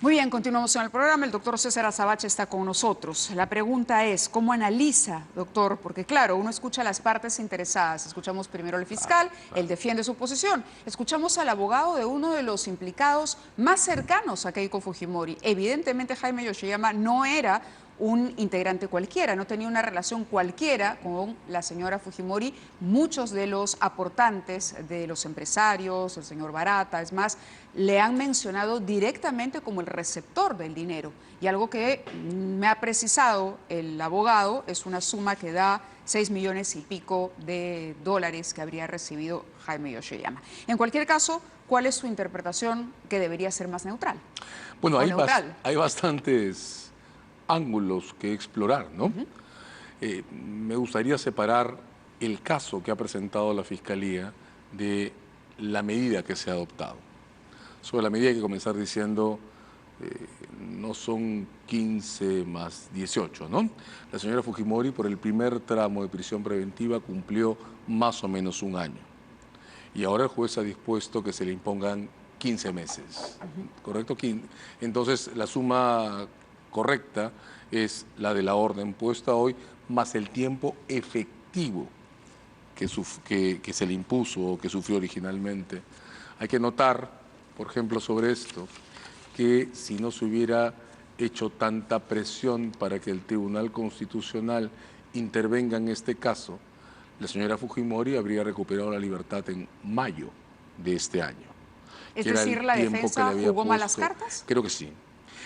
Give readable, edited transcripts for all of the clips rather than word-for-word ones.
Muy bien, continuamos en el programa. El doctor César Azabache está con nosotros. La pregunta es, ¿cómo analiza, doctor? Porque claro, uno escucha a las partes interesadas. Escuchamos primero al fiscal, él defiende su posición. Escuchamos al abogado de uno de los implicados más cercanos a Keiko Fujimori. Evidentemente, Jaime Yoshiyama no era un integrante cualquiera, no tenía una relación cualquiera con la señora Fujimori. Muchos de los aportantes de los empresarios, el señor Barata, es más, le han mencionado directamente como el receptor del dinero. Y algo que me ha precisado el abogado es una suma que da 6 millones y pico de dólares que habría recibido Jaime Yoshiyama. En cualquier caso, ¿cuál es su interpretación que debería ser más neutral? Bueno, neutral. hay bastantes ángulos que explorar, ¿no? Me gustaría separar el caso que ha presentado la Fiscalía de la medida que se ha adoptado. Sobre la medida hay que comenzar diciendo, no son 15 más 18, ¿no? La señora Fujimori por el primer tramo de prisión preventiva cumplió más o menos un año. Y ahora el juez ha dispuesto que se le impongan 15 meses, ¿correcto? Entonces, la suma correcta es la de la orden puesta hoy, más el tiempo efectivo que se le impuso o que sufrió originalmente. Hay que notar, por ejemplo, sobre esto, que si no se hubiera hecho tanta presión para que el Tribunal Constitucional intervenga en este caso, la señora Fujimori habría recuperado la libertad en mayo de este año. Es decir, ¿la defensa jugó malas cartas? Creo que sí.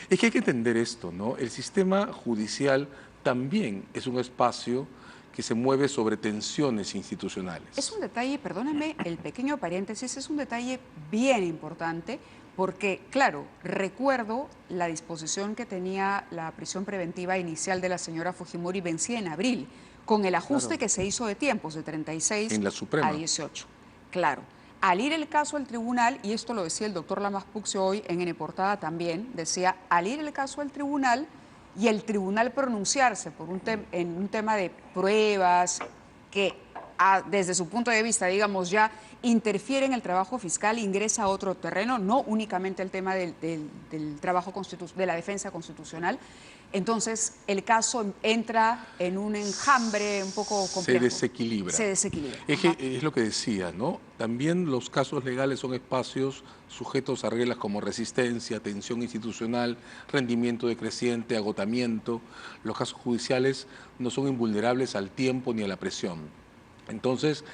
Es que hay que entender esto, ¿no? El sistema judicial también es un espacio que se mueve sobre tensiones institucionales. Es un detalle, perdónenme el pequeño paréntesis, es un detalle bien importante porque, claro, recuerdo la disposición que tenía la prisión preventiva inicial de la señora Fujimori vencida en abril, con el ajuste que se hizo de tiempos de 36 en la Suprema a 18. Claro. Al ir el caso al tribunal, y esto lo decía el doctor Lamas Puccio hoy en N Portada también, decía, al ir el caso al tribunal y el tribunal pronunciarse por en un tema de pruebas que desde su punto de vista, digamos, ya interfiere en el trabajo fiscal, ingresa a otro terreno, no únicamente el tema del trabajo de la defensa constitucional. Entonces, el caso entra en un enjambre un poco complejo. Se desequilibra. Se desequilibra. Es lo que decía, ¿no? También los casos legales son espacios sujetos a reglas como resistencia, tensión institucional, rendimiento decreciente, agotamiento. Los casos judiciales no son invulnerables al tiempo ni a la presión. Entonces,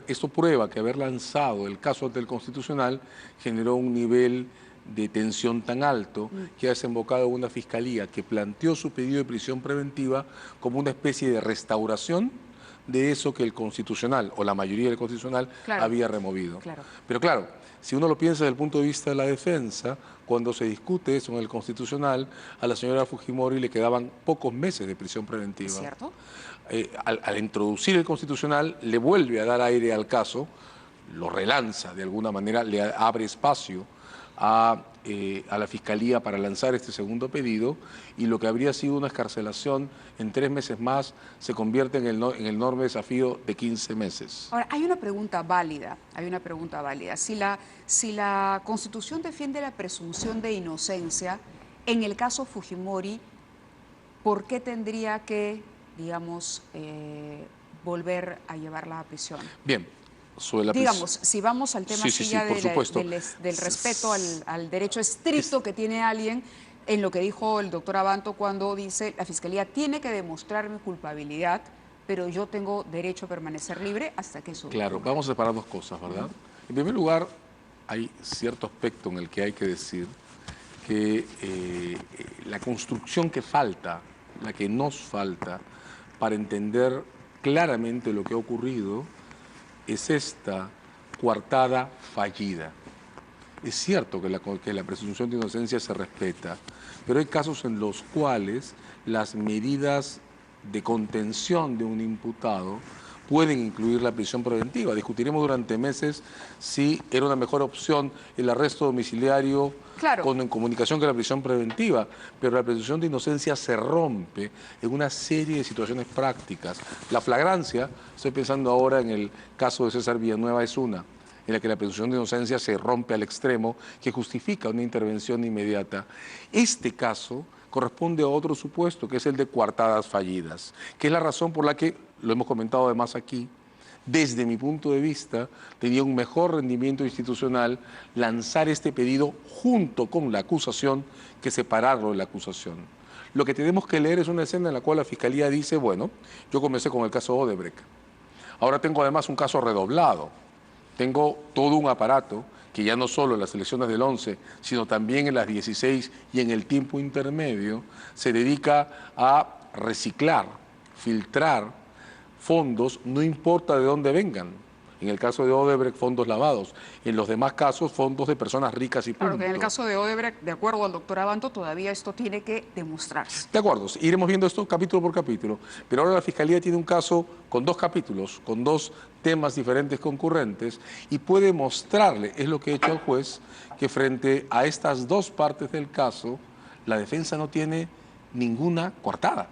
esto prueba que haber lanzado el caso ante el Constitucional generó un nivel de tensión tan alto que ha desembocado en una fiscalía que planteó su pedido de prisión preventiva como una especie de restauración de eso que el Constitucional, o la mayoría del Constitucional, había removido. Pero claro, si uno lo piensa desde el punto de vista de la defensa, cuando se discute eso en el Constitucional, a la señora Fujimori le quedaban pocos meses de prisión preventiva. ¿Es cierto? Al introducir el Constitucional, le vuelve a dar aire al caso, lo relanza de alguna manera, le abre espacio a la Fiscalía para lanzar este segundo pedido, y lo que habría sido una excarcelación en 3 meses más se convierte en el enorme desafío de 15 meses. Ahora, hay una pregunta válida, Si la Constitución defiende la presunción de inocencia, en el caso Fujimori, ¿por qué tendría que, digamos, volver a llevarla a prisión? Bien. Digamos, si vamos al tema del respeto al derecho estricto que tiene alguien, en lo que dijo el doctor Abanto cuando dice la Fiscalía tiene que demostrar mi culpabilidad, pero yo tengo derecho a permanecer libre hasta que eso... Claro, vamos a separar dos cosas, ¿verdad? En primer lugar, hay cierto aspecto en el que hay que decir que la construcción que falta, la que nos falta para entender claramente lo que ha ocurrido, es esta coartada fallida. Es cierto que la presunción de inocencia se respeta, pero hay casos en los cuales las medidas de contención de un imputado pueden incluir la prisión preventiva. Discutiremos durante meses si era una mejor opción el arresto domiciliario en comunicación que la prisión preventiva, pero la presunción de inocencia se rompe en una serie de situaciones prácticas. La flagrancia, estoy pensando ahora en el caso de César Villanueva, es una. en la que la presunción de inocencia se rompe al extremo, que justifica una intervención inmediata. Este caso corresponde a otro supuesto, que es el de coartadas fallidas, que es la razón por la que, lo hemos comentado además aquí, desde mi punto de vista, tenía un mejor rendimiento institucional lanzar este pedido junto con la acusación que separarlo de la acusación. Lo que tenemos que leer es una escena en la cual la Fiscalía dice, bueno, yo comencé con el caso Odebrecht, ahora tengo además un caso redoblado, tengo todo un aparato que ya no solo en las elecciones del 11, sino también en las 16 y en el tiempo intermedio, se dedica a reciclar, filtrar fondos, no importa de dónde vengan. En el caso de Odebrecht, fondos lavados. En los demás casos, fondos de personas ricas y punto. Claro que en el caso de Odebrecht, de acuerdo al doctor Abanto, todavía esto tiene que demostrarse. De acuerdo, iremos viendo esto capítulo por capítulo, pero ahora la Fiscalía tiene un caso con 2 capítulos, con 2 temas diferentes concurrentes, y puede mostrarle, es lo que ha hecho el juez, que frente a estas 2 partes del caso, la defensa no tiene ninguna coartada.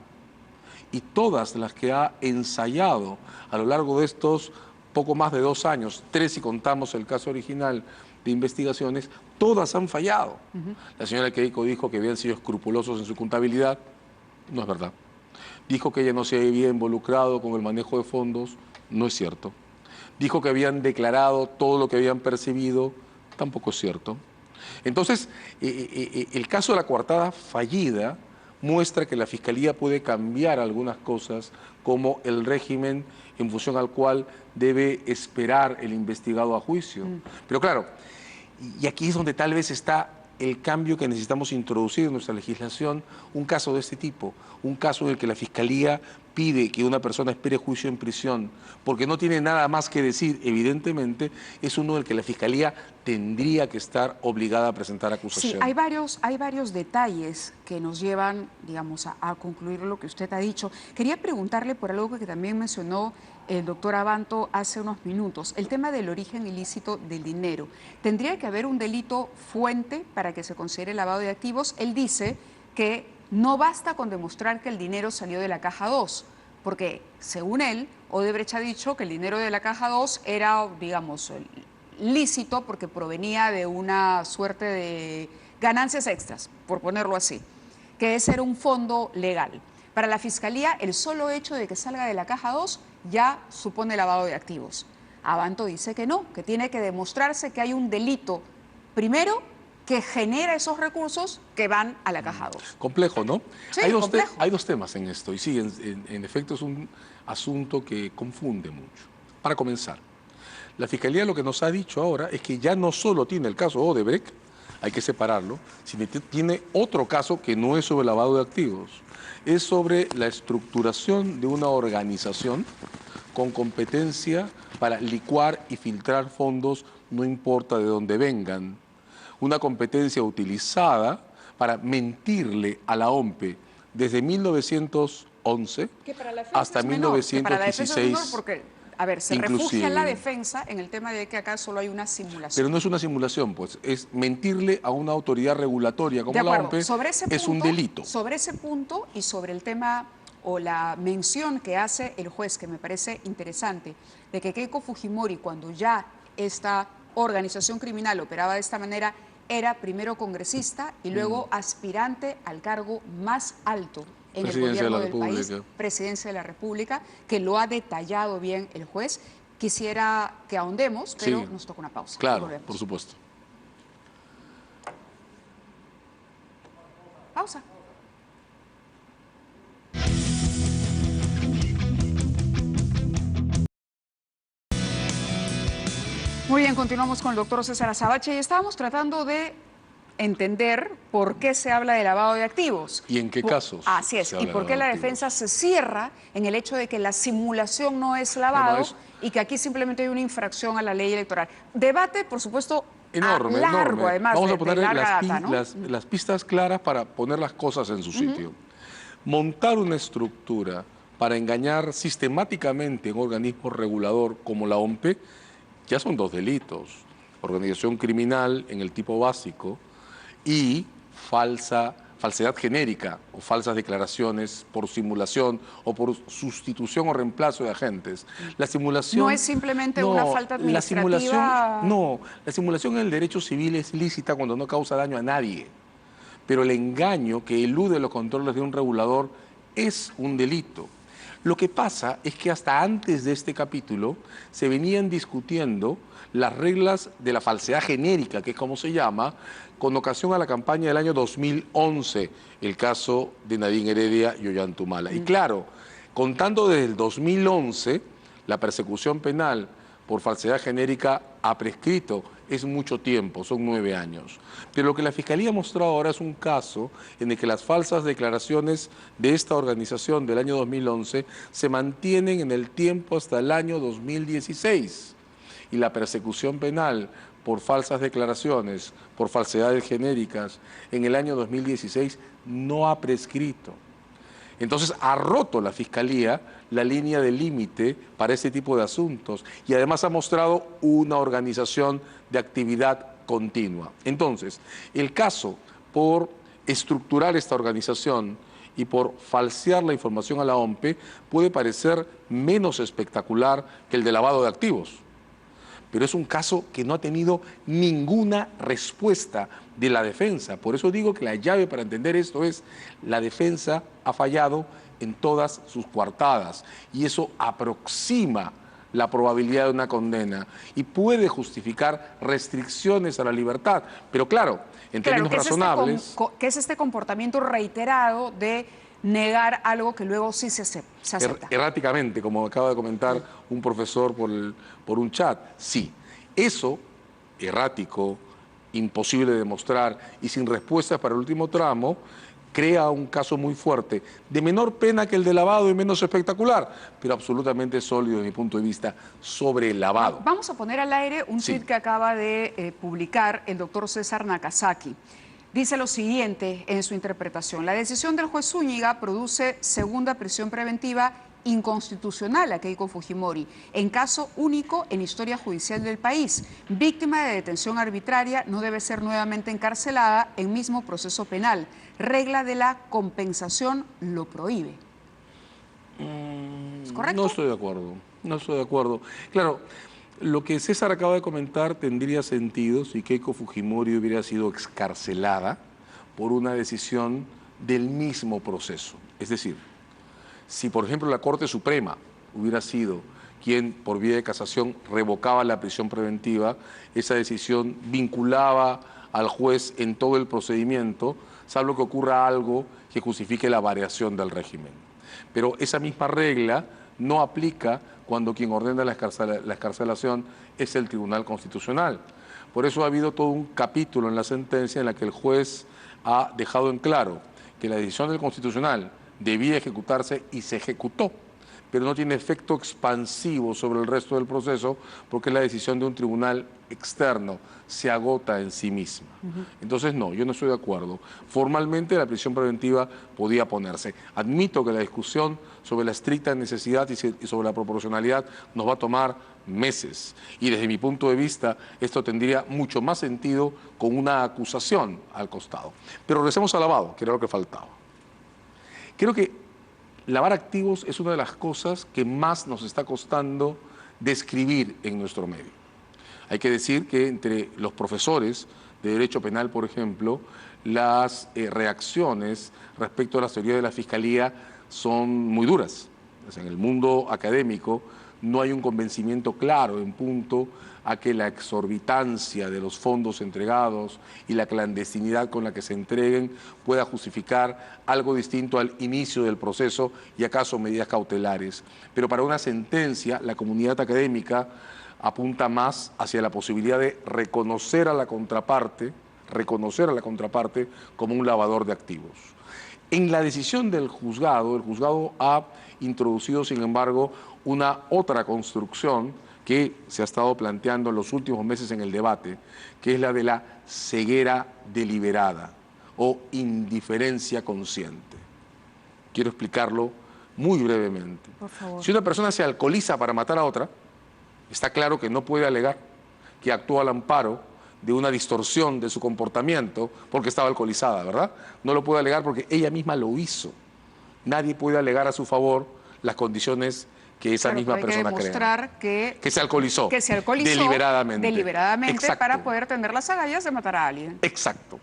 Y todas las que ha ensayado a lo largo de estos poco más de 2 años, 3 si contamos el caso original de investigaciones, todas han fallado. La señora Keiko dijo que habían sido escrupulosos en su contabilidad, no es verdad. Dijo que ella no se había involucrado con el manejo de fondos, no es cierto. Dijo que habían declarado todo lo que habían percibido, tampoco es cierto. Entonces, el caso de la coartada fallida muestra que la Fiscalía puede cambiar algunas cosas, como el régimen en función al cual debe esperar el investigado a juicio. Pero claro, y aquí es donde tal vez está el cambio que necesitamos introducir en nuestra legislación, un caso de este tipo, un caso en el que la Fiscalía pide que una persona espere juicio en prisión porque no tiene nada más que decir, evidentemente, es uno del que la Fiscalía tendría que estar obligada a presentar acusación. Sí, hay varios detalles que nos llevan, digamos, a concluir lo que usted ha dicho. Quería preguntarle por algo que también mencionó el doctor Abanto hace unos minutos, el tema del origen ilícito del dinero. ¿Tendría que haber un delito fuente para que se considere lavado de activos? Él dice que no basta con demostrar que el dinero salió de la caja 2, porque según él, Odebrecht ha dicho que el dinero de la caja 2 era, digamos, lícito porque provenía de una suerte de ganancias extras, por ponerlo así, que ese era un fondo legal. Para la Fiscalía, el solo hecho de que salga de la caja 2 ya supone lavado de activos. Abanto dice que no, que tiene que demostrarse que hay un delito, primero, que genera esos recursos que van a la caja 2. Complejo, ¿no? Sí, hay 2 temas en esto, y sí, en efecto es un asunto que confunde mucho. Para comenzar, la Fiscalía lo que nos ha dicho ahora es que ya no solo tiene el caso Odebrecht, hay que separarlo, sino que tiene otro caso que no es sobre lavado de activos, es sobre la estructuración de una organización con competencia para licuar y filtrar fondos, no importa de dónde vengan. Una competencia utilizada para mentirle a la OMPE desde 1911 hasta 1916. Porque, a ver, se refugia la defensa en el tema de que acá solo hay una simulación. Pero no es una simulación, pues, es mentirle a una autoridad regulatoria como la OMPE, es un delito. Sobre ese punto y sobre el tema o la mención que hace el juez, que me parece interesante, de que Keiko Fujimori, cuando ya esta organización criminal operaba de esta manera, era primero congresista y luego aspirante al cargo más alto en el gobierno del país, Presidencia de la República, que lo ha detallado bien el juez. Quisiera que ahondemos, pero sí, nos toca una pausa. Claro, por supuesto. Pausa. Muy bien, continuamos con el doctor César Azabache y estábamos tratando de entender por qué se habla de lavado de activos. ¿Y en qué casos? Así es, y por qué la defensa se cierra en el hecho de que la simulación no es lavado y que aquí simplemente hay una infracción a la ley electoral. Debate, por supuesto, enorme, largo, además. Vamos a poner ¿no? las pistas claras para poner las cosas en su sitio. Montar una estructura para engañar sistemáticamente a un organismo regulador como la OMPE ya son 2 delitos. Organización criminal en el tipo básico y falsa falsedad genérica o falsas declaraciones por simulación o por sustitución o reemplazo de agentes. La simulación... No es simplemente una falta administrativa. La simulación en el derecho civil es lícita cuando no causa daño a nadie. Pero el engaño que elude los controles de un regulador es un delito. Lo que pasa es que hasta antes de este capítulo se venían discutiendo las reglas de la falsedad genérica, que es como se llama, con ocasión a la campaña del año 2011, el caso de Nadine Heredia y Ollantumala. Y claro, contando desde el 2011, la persecución penal por falsedad genérica ha prescrito, es mucho tiempo, son 9 años. Pero lo que la Fiscalía ha mostrado ahora es un caso en el que las falsas declaraciones de esta organización del año 2011 se mantienen en el tiempo hasta el año 2016. Y la persecución penal por falsas declaraciones, por falsedades genéricas, en el año 2016 no ha prescrito. Entonces ha roto la Fiscalía la línea de límite para este tipo de asuntos y además ha mostrado una organización de actividad continua. Entonces, el caso por estructurar esta organización y por falsear la información a la OMPE puede parecer menos espectacular que el de lavado de activos. Pero es un caso que no ha tenido ninguna respuesta de la defensa. Por eso digo que la llave para entender esto es la defensa ha fallado en todas sus coartadas y eso aproxima la probabilidad de una condena y puede justificar restricciones a la libertad. Pero claro, en términos razonables... ¿Qué es este comportamiento reiterado de negar algo que luego sí se acepta? Erráticamente, como acaba de comentar un profesor por un chat. Sí, eso, errático, imposible de demostrar y sin respuestas para el último tramo, crea un caso muy fuerte, de menor pena que el de lavado y menos espectacular, pero absolutamente sólido desde mi punto de vista sobre el lavado. Vamos a poner al aire un Sí. tuit que acaba de publicar el doctor César Nakazaki. Dice lo siguiente en su interpretación: la decisión del juez Zúñiga produce segunda prisión preventiva inconstitucional a Keiko Fujimori, en caso único en historia judicial del país. Víctima de detención arbitraria, no debe ser nuevamente encarcelada en mismo proceso penal. Regla de la compensación lo prohíbe. ¿Es correcto? No estoy de acuerdo, no estoy de acuerdo. Claro, lo que César acaba de comentar tendría sentido si Keiko Fujimori hubiera sido excarcelada por una decisión del mismo proceso. Es decir, si por ejemplo la Corte Suprema hubiera sido quien por vía de casación revocaba la prisión preventiva, esa decisión vinculaba al juez en todo el procedimiento, salvo que ocurra algo que justifique la variación del régimen. Pero esa misma regla no aplica cuando quien ordena la excarcelación es el Tribunal Constitucional. Por eso ha habido todo un capítulo en la sentencia en la que el juez ha dejado en claro que la decisión del Constitucional debía ejecutarse y se ejecutó, pero no tiene efecto expansivo sobre el resto del proceso porque es la decisión de un tribunal externo, se agota en sí misma. Entonces no, yo no estoy de acuerdo. Formalmente la prisión preventiva podía ponerse. Admito que la discusión sobre la estricta necesidad y sobre la proporcionalidad nos va a tomar meses y desde mi punto de vista esto tendría mucho más sentido con una acusación al costado. Pero regresemos al lavado, que era lo que faltaba. Creo que lavar activos es una de las cosas que más nos está costando describir en nuestro medio. Hay que decir que entre los profesores de Derecho Penal, por ejemplo, las reacciones respecto a las teorías de la Fiscalía son muy duras. O sea, en el mundo académico no hay un convencimiento claro en punto a que la exorbitancia de los fondos entregados y la clandestinidad con la que se entreguen pueda justificar algo distinto al inicio del proceso y acaso medidas cautelares. Pero para una sentencia, la comunidad académica apunta más hacia la posibilidad de reconocer a la contraparte como un lavador de activos. En la decisión del juzgado, el juzgado ha introducido, sin embargo, una otra construcción que se ha estado planteando en los últimos meses en el debate, que es la de la ceguera deliberada o indiferencia consciente. Quiero explicarlo muy brevemente. Por favor. Si una persona se alcoholiza para matar a otra, está claro que no puede alegar que actuó al amparo de una distorsión de su comportamiento porque estaba alcoholizada, ¿verdad? No lo puede alegar porque ella misma lo hizo. Nadie puede alegar a su favor las condiciones que esa Claro, misma pero hay persona que demostrar crea. Que se alcoholizó. Que se alcoholizó deliberadamente Exacto. para poder tener las agallas de matar a alguien. Exacto.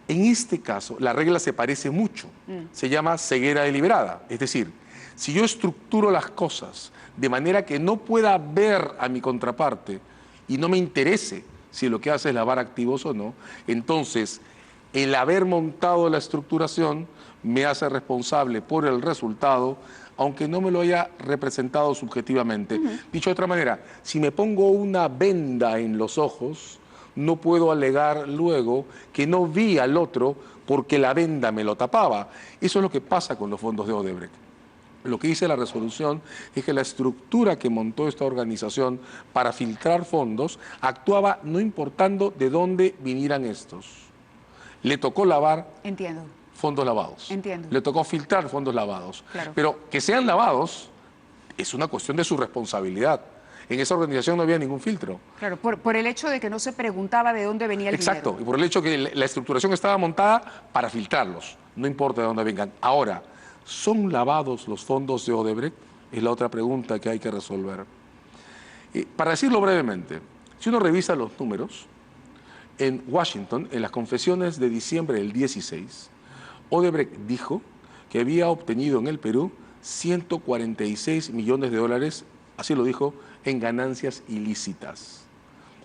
En este caso, la regla se parece mucho. Se llama ceguera deliberada. Es decir, si yo estructuro las cosas de manera que no pueda ver a mi contraparte y no me interese si lo que hace es lavar activos o no, entonces el haber montado la estructuración me hace responsable por el resultado, aunque no me lo haya representado subjetivamente. Dicho de otra manera, si me pongo una venda en los ojos, no puedo alegar luego que no vi al otro porque la venda me lo tapaba. Eso es lo que pasa con los fondos de Odebrecht. Lo que dice la resolución es que la estructura que montó esta organización para filtrar fondos actuaba no importando de dónde vinieran estos. Le tocó lavar fondos lavados. Entiendo. Le tocó filtrar fondos lavados. Claro. Pero que sean lavados es una cuestión de su responsabilidad. En esa organización no había ningún filtro. Claro, por el hecho de que no se preguntaba de dónde venía el dinero. Exacto, y por el hecho que la estructuración estaba montada para filtrarlos, no importa de dónde vengan. Ahora, ¿son lavados los fondos de Odebrecht? Es la otra pregunta que hay que resolver. Para decirlo brevemente, si uno revisa los números, en Washington, en las confesiones de diciembre del 16, Odebrecht dijo que había obtenido en el Perú 146 millones de dólares, así lo dijo, en ganancias ilícitas.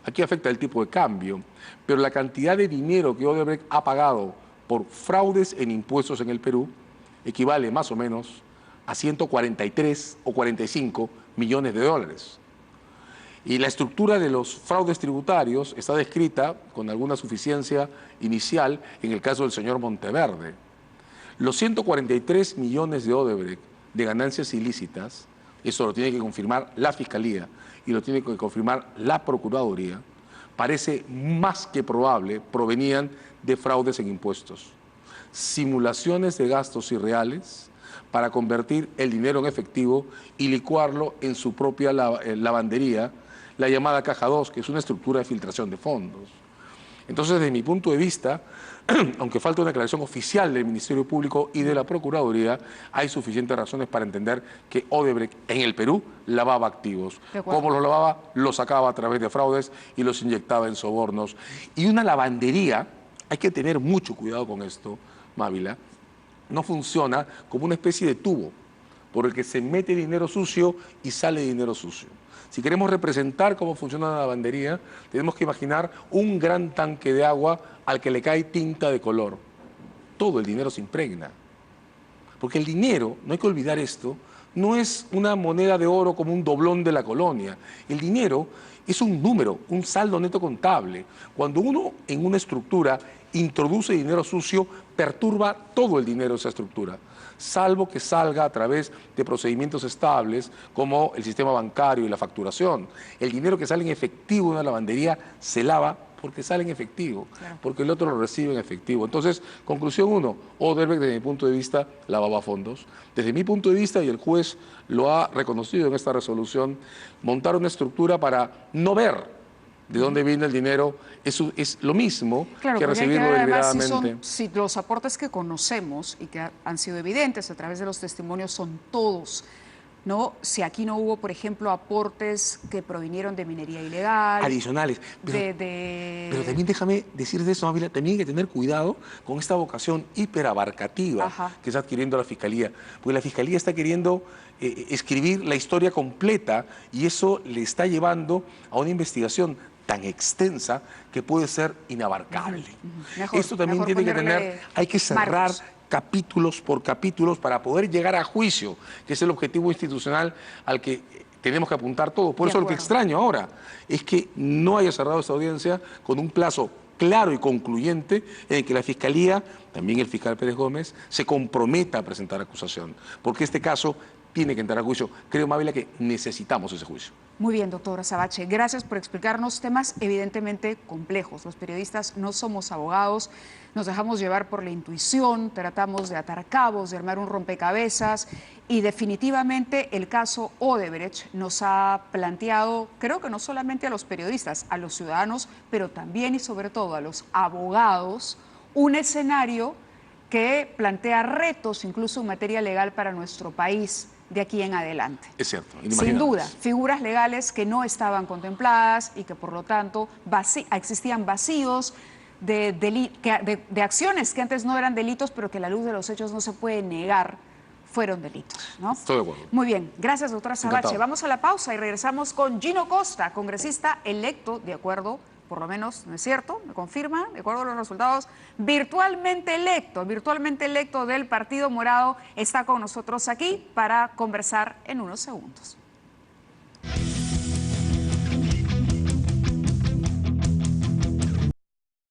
Aquí afecta el tipo de cambio, pero la cantidad de dinero que Odebrecht ha pagado por fraudes en impuestos en el Perú equivale más o menos a 143 o 45 millones de dólares. Y la estructura de los fraudes tributarios está descrita con alguna suficiencia inicial en el caso del señor Monteverde. Los 143 millones de Odebrecht de ganancias ilícitas, eso lo tiene que confirmar la Fiscalía y lo tiene que confirmar la Procuraduría, parece más que probable provenían de fraudes en impuestos. Simulaciones de gastos irreales para convertir el dinero en efectivo y licuarlo en su propia lavandería, la llamada Caja 2, que es una estructura de filtración de fondos. Entonces, desde mi punto de vista, aunque falta una declaración oficial del Ministerio Público y de la Procuraduría, hay suficientes razones para entender que Odebrecht en el Perú lavaba activos. ¿Cómo los lavaba? Los sacaba a través de fraudes y los inyectaba en sobornos. Y una lavandería, hay que tener mucho cuidado con esto, Mávila, no funciona como una especie de tubo por el que se mete dinero sucio y sale dinero sucio. Si queremos representar cómo funciona la lavandería, tenemos que imaginar un gran tanque de agua al que le cae tinta de color. Todo el dinero se impregna. Porque el dinero, no hay que olvidar esto, no es una moneda de oro como un doblón de la colonia. El dinero es un número, un saldo neto contable. Cuando uno en una estructura introduce dinero sucio, perturba todo el dinero de esa estructura, salvo que salga a través de procedimientos estables como el sistema bancario y la facturación. El dinero que sale en efectivo de una lavandería se lava porque sale en efectivo, porque el otro lo recibe en efectivo. Entonces, conclusión 1, Odebrecht, desde mi punto de vista, lavaba fondos. Desde mi punto de vista, y el juez lo ha reconocido en esta resolución, montar una estructura para no ver de dónde viene el dinero es lo mismo que recibirlo deliberadamente. Si los aportes que conocemos y que han sido evidentes a través de los testimonios son todos, ¿no? Si aquí no hubo, por ejemplo, aportes que provinieron de minería ilegal. Adicionales. Pero también déjame decir de eso, Ávila, también hay que tener cuidado con esta vocación hiperabarcativa que está adquiriendo la Fiscalía. Porque la Fiscalía está queriendo escribir la historia completa y eso le está llevando a una investigación tan extensa que puede ser inabarcable. Esto también tiene que tener, hay que cerrar capítulos por capítulos para poder llegar a juicio, que es el objetivo institucional al que tenemos que apuntar todos. Por eso lo que extraño ahora es que no haya cerrado esta audiencia con un plazo claro y concluyente en el que la Fiscalía, también el fiscal Pérez Gómez, se comprometa a presentar acusación. Porque este caso tiene que entrar a juicio. Creo, Mávila, que necesitamos ese juicio. Muy bien, doctora Sabache, gracias por explicarnos temas evidentemente complejos. Los periodistas no somos abogados, nos dejamos llevar por la intuición, tratamos de atar cabos, de armar un rompecabezas y definitivamente el caso Odebrecht nos ha planteado, creo que no solamente a los periodistas, a los ciudadanos, pero también y sobre todo a los abogados, un escenario que plantea retos incluso en materia legal para nuestro país de aquí en adelante. Es cierto. Sin duda, figuras legales que no estaban contempladas y que por lo tanto existían vacíos de acciones que antes no eran delitos, pero que a la luz de los hechos no se puede negar fueron delitos, ¿no? Estoy de acuerdo. Muy bien, gracias doctora Sabache. Encantado. Vamos a la pausa y regresamos con Gino Costa, congresista electo, de acuerdo, por lo menos, ¿no es cierto? ¿Me confirma? De acuerdo a los resultados, virtualmente electo del Partido Morado, está con nosotros aquí para conversar en unos segundos.